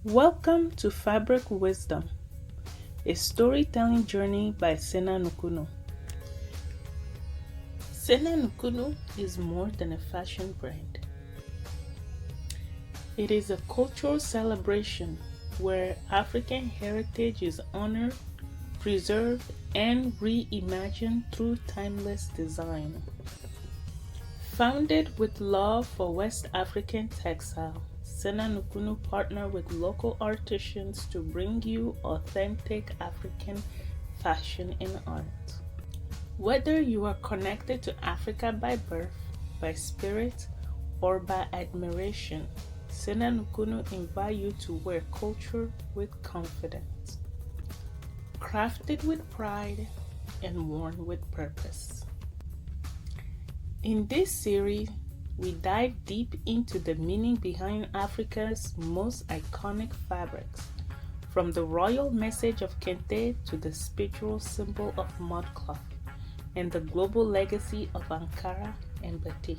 Welcome to Fabric Wisdom, a storytelling journey by Sena Nukunu. Sena Nukunu is more than a fashion brand. It is a cultural celebration where African heritage is honored, preserved, and reimagined through timeless design. Founded with love for West African textile, Sena Nukunu partner with local artisans to bring you authentic African fashion and art. Whether you are connected to Africa by birth, by spirit, or by admiration, Sena Nukunu invite you to wear culture with confidence, crafted with pride and worn with purpose. In this series, we dive deep into the meaning behind Africa's most iconic fabrics, from the royal message of Kente to the spiritual symbol of mudcloth, and the global legacy of Ankara and batik.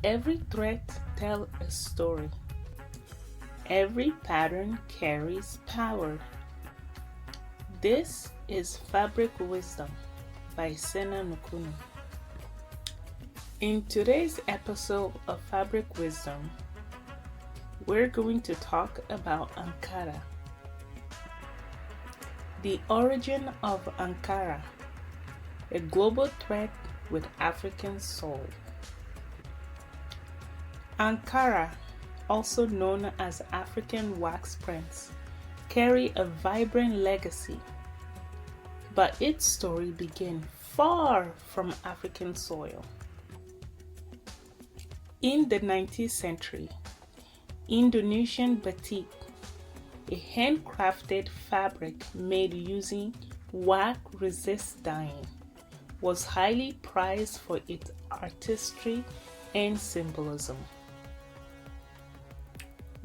Every thread tells a story. Every pattern carries power. This is Fabric Wisdom by Sena Nukunu. In today's episode of Fabric Wisdom, we're going to talk about Ankara. The origin of Ankara, a global thread with African soul. Ankara, also known as African wax prints, carry a vibrant legacy, but its story began far from African soil. In the 19th century, Indonesian batik, a handcrafted fabric made using wax-resist dyeing, was highly prized for its artistry and symbolism.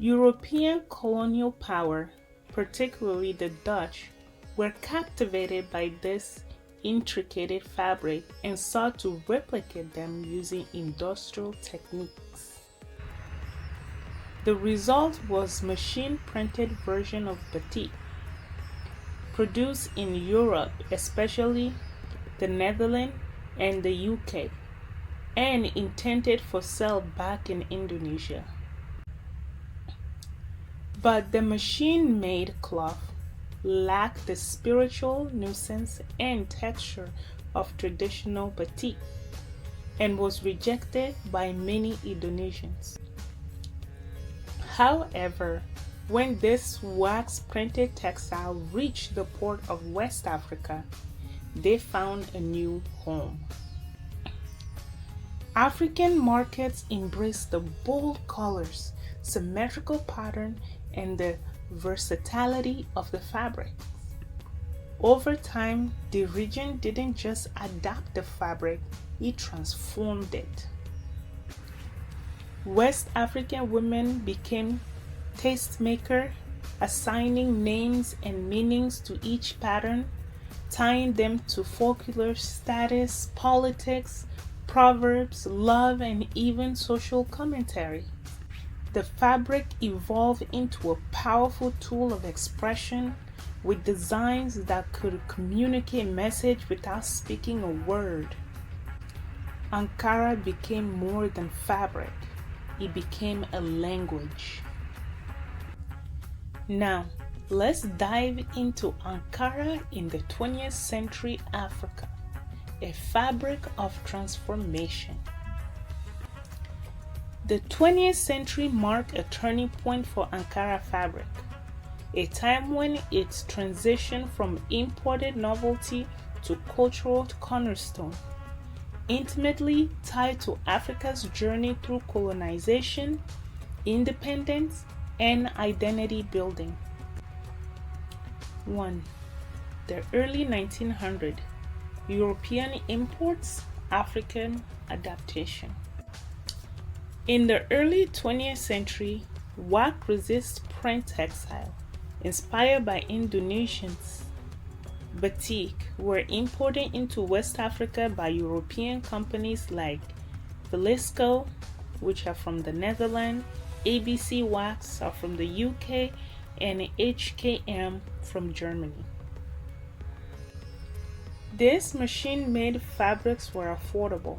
European colonial power, particularly the Dutch, were captivated by this intricate fabric and sought to replicate them using industrial techniques. The result was machine-printed version of batik, produced in Europe, especially the Netherlands and the UK, and intended for sale back in Indonesia. But the machine-made cloth lacked the spiritual nuisance and texture of traditional batik and was rejected by many Indonesians. However, when this wax-printed textile reached the port of West Africa, they found a new home. African markets embraced the bold colors, symmetrical pattern, and the versatility of the fabric. Over time, the region didn't just adapt the fabric, it transformed it. West African women became tastemakers, assigning names and meanings to each pattern, tying them to folklore, status, politics, proverbs, love, and even social commentary. The fabric evolved into a powerful tool of expression with designs that could communicate message without speaking a word. Ankara became more than fabric, it became a language. Now, let's dive into Ankara in the 20th century Africa, a fabric of transformation. The 20th century marked a turning point for Ankara fabric, a time when it transitioned from imported novelty to cultural cornerstone, intimately tied to Africa's journey through colonization, independence, and identity building. 1. The early 1900s, European imports, African adaptation. In the early 20th century, wax-resist print textile, inspired by Indonesians, batik, were imported into West Africa by European companies like Velasco, which are from the Netherlands, ABC Wax are from the UK, and HKM from Germany. These machine-made fabrics were affordable,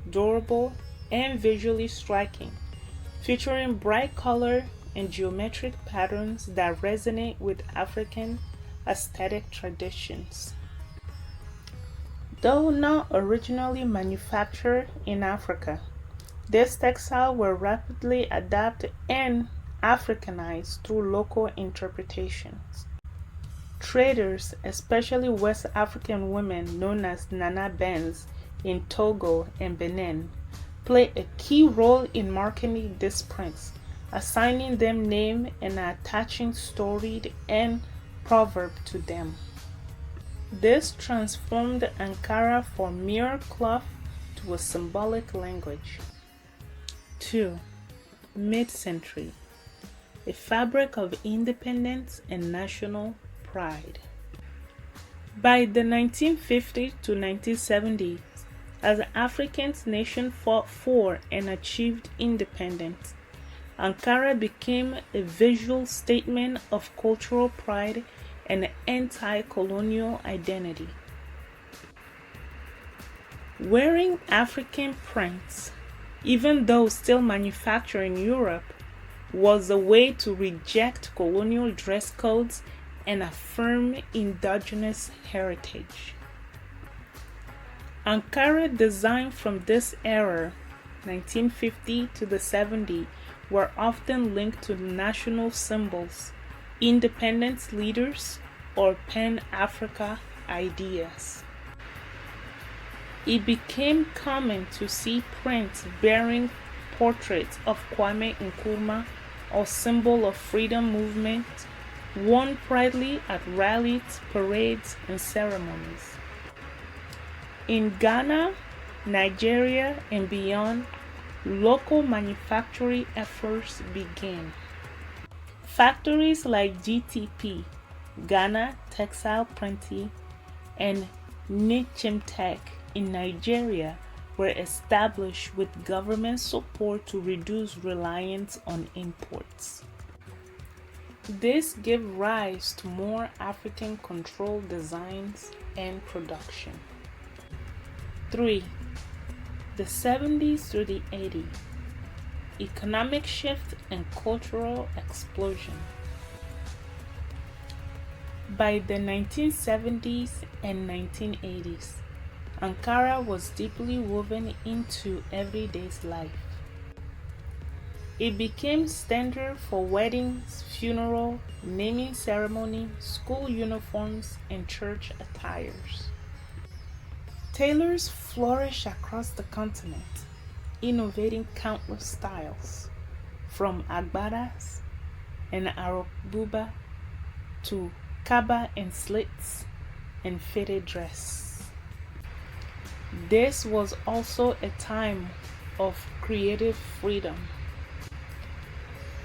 durable, and visually striking, featuring bright color and geometric patterns that resonate with African aesthetic traditions. Though not originally manufactured in Africa, these textiles were rapidly adapted and Africanized through local interpretations. Traders, especially West African women known as Nana Bens in Togo and Benin, play a key role in marketing these prints, assigning them name and attaching storied and proverb to them. This transformed Ankara from mere cloth to a symbolic language. 2. Mid-century, a fabric of independence and national pride. By the 1950s to 1970s, as Africa's nation fought for and achieved independence, Ankara became a visual statement of cultural pride and anti-colonial identity. Wearing African prints, even though still manufactured in Europe, was a way to reject colonial dress codes and affirm indigenous heritage. Ankara designs from this era, 1950 to the 70s, were often linked to national symbols, independence leaders, or Pan-Africa ideas. It became common to see prints bearing portraits of Kwame Nkrumah or symbol of freedom movement, worn proudly at rallies, parades, and ceremonies. In Ghana, Nigeria, and beyond, local manufacturing efforts began. Factories like GTP, Ghana Textile Printing, and Nichimtech in Nigeria were established with government support to reduce reliance on imports. This gave rise to more African-controlled designs and production. 3. The 70s through the 80s. Economic shift and cultural explosion. By the 1970s and 1980s, Ankara was deeply woven into everyday's life. It became standard for weddings, funeral, naming ceremony, school uniforms, and church attires. Tailors flourished across the continent, innovating countless styles, from agbadas and arobuba to kaba and slits and fitted dress. This was also a time of creative freedom.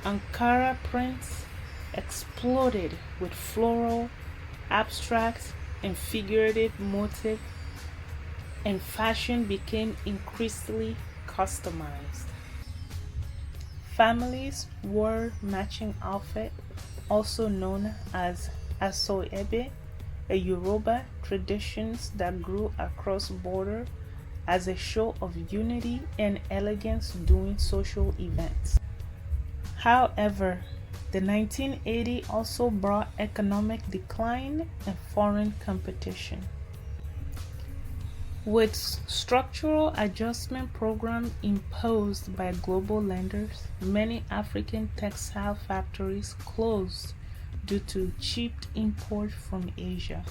Ankara prints exploded with floral, abstract, and figurative motifs, and fashion became increasingly customized. Families wore matching outfit, also known as asoebi, a Yoruba tradition that grew across borders as a show of unity and elegance during social events. However, the 1980s also brought economic decline and foreign competition. With structural adjustment programs imposed by global lenders, many African textile factories closed due to cheap import from Asia.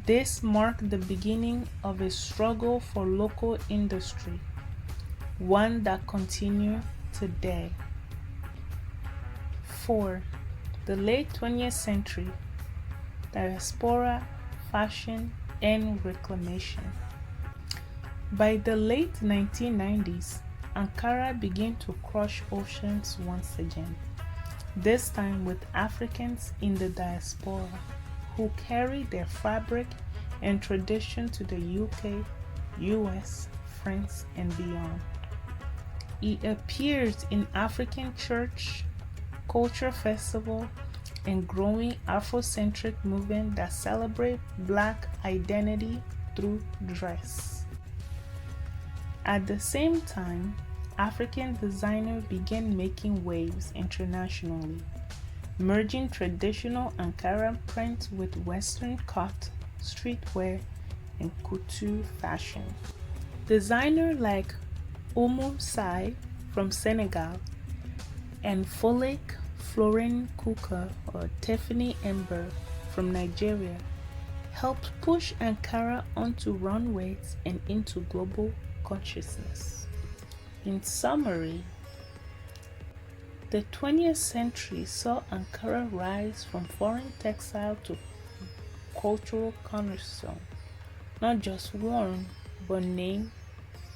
This marked the beginning of a struggle for local industry, one that continues today. 4. The late 20th century, Diaspora, fashion, and reclamation. By the late 1990s, Ankara began to cross oceans once again, this time with Africans in the diaspora who carried their fabric and tradition to the UK, US, France, and beyond. It appears in African church, culture festival, and growing Afrocentric movement that celebrate Black identity through dress. At the same time, African designers began making waves internationally, merging traditional Ankara prints with Western cut, streetwear, and couture fashion. Designers like Oumou Sy from Senegal and Folek Florent Kuka or Tiffany Ember from Nigeria helped push Ankara onto runways and into global consciousness. In summary, the 20th century saw Ankara rise from foreign textile to cultural cornerstone, not just worn, but named,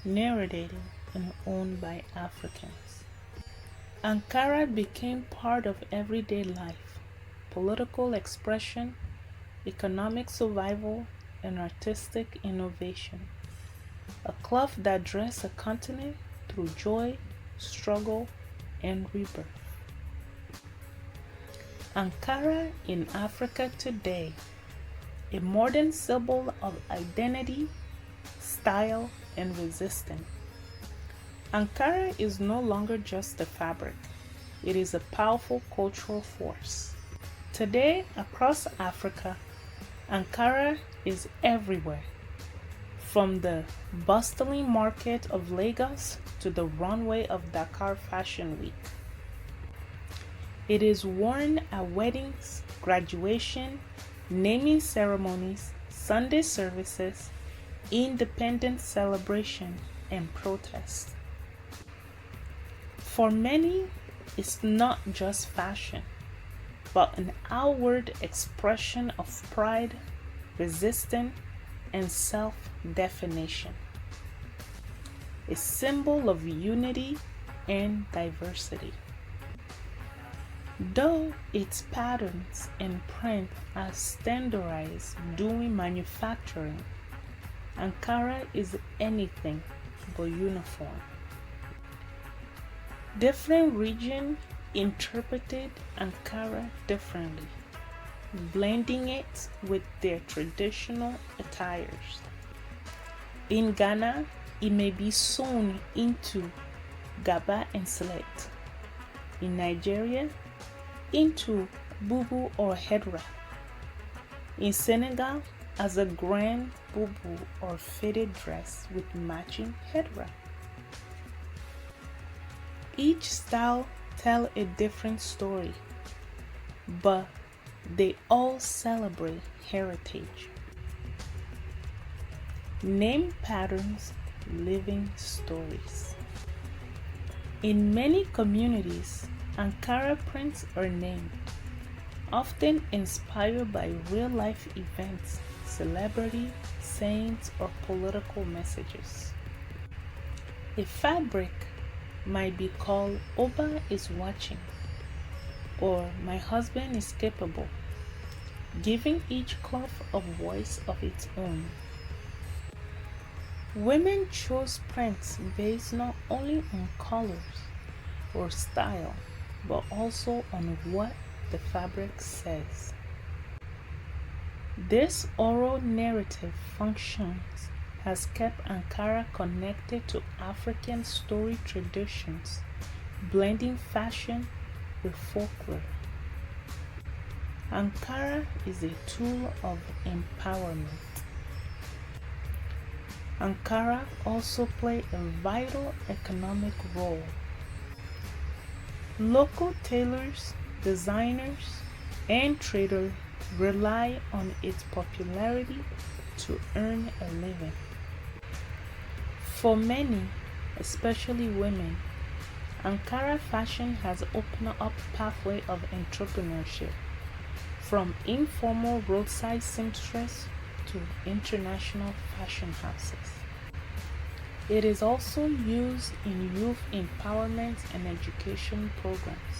narrated, and owned by Africans. Ankara became part of everyday life, political expression, economic survival, and artistic innovation. A cloth that dressed a continent through joy, struggle, and rebirth. Ankara in Africa today, a modern symbol of identity, style, and resistance. Ankara is no longer just a fabric, it is a powerful cultural force. Today, across Africa, Ankara is everywhere, from the bustling market of Lagos to the runway of Dakar Fashion Week. It is worn at weddings, graduation, naming ceremonies, Sunday services, independence celebration, and protest. For many, it's not just fashion, but an outward expression of pride, resistance, and self-definition. A symbol of unity and diversity. Though its patterns and print are standardized during manufacturing, Ankara is anything but uniform. Different regions interpreted Ankara differently, blending it with their traditional attires. In Ghana, it may be sewn into gaba and slet. In Nigeria, into bubu or headwrap. In Senegal, as a grand bubu or fitted dress with matching headwrap. Each style tells a different story, but they all celebrate heritage. Name patterns, living stories. In many communities, Ankara prints are named, often inspired by real-life events, celebrity, sayings, or political messages. A fabric might be called Oba is watching, or My husband is capable, giving each cloth a voice of its own. Women chose prints based not only on colors or style, but also on what the fabric says. This oral narrative functions has kept Ankara connected to African story traditions, blending fashion with folklore. Ankara is a tool of empowerment. Ankara also plays a vital economic role. Local tailors, designers, and traders rely on its popularity to earn a living. For many, especially women, Ankara fashion has opened up a pathway of entrepreneurship, from informal roadside seamstress to international fashion houses. It is also used in youth empowerment and education programs,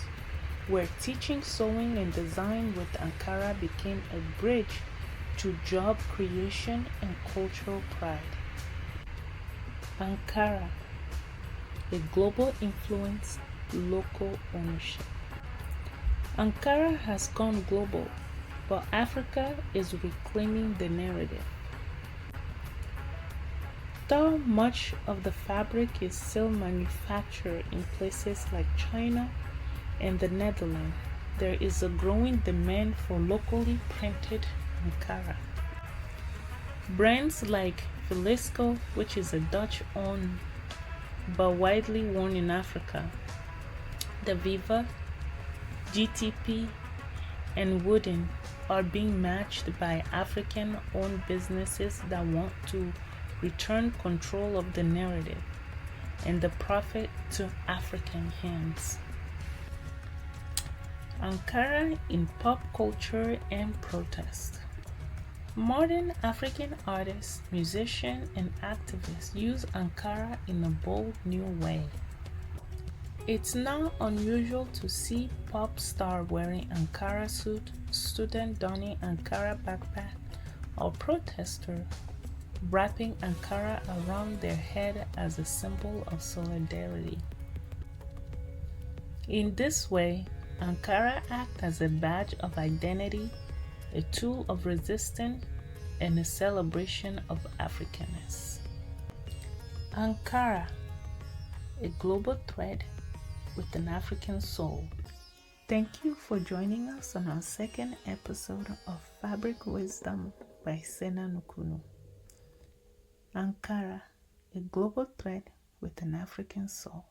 where teaching sewing and design with Ankara became a bridge to job creation and cultural pride. Ankara, a global influence, local ownership. Ankara has gone global, but Africa is reclaiming the narrative. Though much of the fabric is still manufactured in places like China and the Netherlands, there is a growing demand for locally printed Ankara. Brands like Velisco, which is a Dutch-owned but widely worn in Africa, the Viva, GTP, and Wooden are being matched by African-owned businesses that want to return control of the narrative and the profit to African hands. Ankara in pop culture and protest. Modern African artists, musicians, and activists use Ankara in a bold new way. It's not unusual to see pop star wearing Ankara suit, student donning Ankara backpack, or protester wrapping Ankara around their head as a symbol of solidarity. In this way, Ankara acts as a badge of identity, a tool of resistance, and a celebration of Africanness. Ankara, a global thread with an African soul. Thank you for joining us on our second episode of Fabric Wisdom by Sena Nukunu. Ankara, a global thread with an African soul.